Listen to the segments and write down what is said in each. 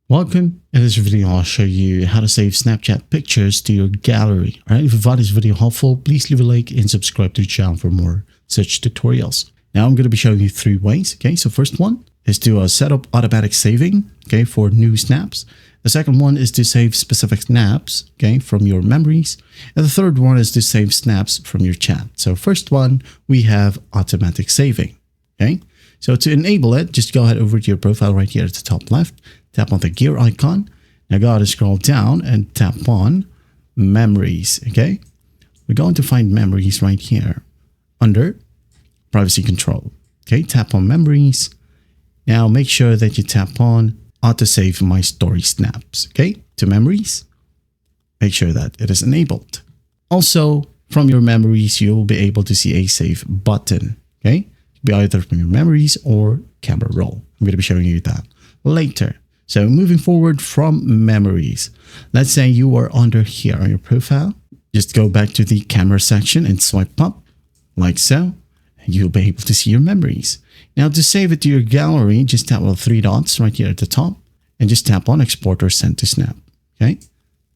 Welcome. In this video, I'll show you how to save Snapchat pictures to your gallery. All right, if you find this video helpful, please leave a like and subscribe to the channel for more such tutorials. Now I'm going to be showing you 3 ways. Okay, so first one is to set up automatic saving, okay, for new snaps. The second one is to save specific snaps, okay, from your memories. And the third one is to save snaps from your chat. So first one, we have automatic saving, okay. So to enable it, just go ahead over to your profile right here at the top left, tap on the gear icon. Now go ahead and scroll down and tap on memories, okay. We're going to find memories right here under privacy control, okay. Tap on memories. Now make sure that you tap on auto save my story snaps, okay, to memories. Make sure that it is enabled. Also, from your memories, you'll be able to see a save button, okay. Be either from your memories or camera roll. I'm going to be showing you that later. So moving forward from memories, let's say you are under here on your profile. Just go back to the camera section and swipe up like so, and you'll be able to see your memories. Now to save it to your gallery, just tap on the 3 dots right here at the top and just tap on export or send to snap. Okay,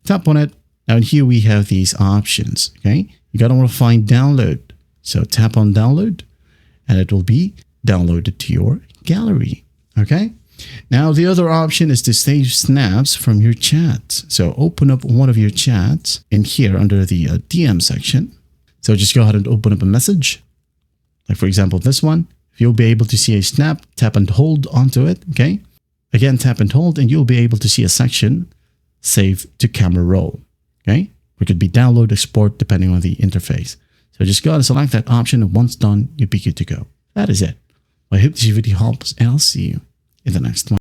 tap on it. Now here we have these options. Okay, you gotta want to find download. So tap on download and it will be downloaded to your gallery. Okay. Now the other option is to save snaps from your chat. So open up one of your chats in here under the DM section. So just go ahead and open up a message. Like for example, this one. You'll be able to see a snap, tap and hold onto it. Okay. Again, tap and hold and you'll be able to see a section save to camera roll. Okay. It could be download, export, depending on the interface. So just go ahead and select that option, and once done, you'll be good to go. That is it. I hope this video helps, and I'll see you in the next one.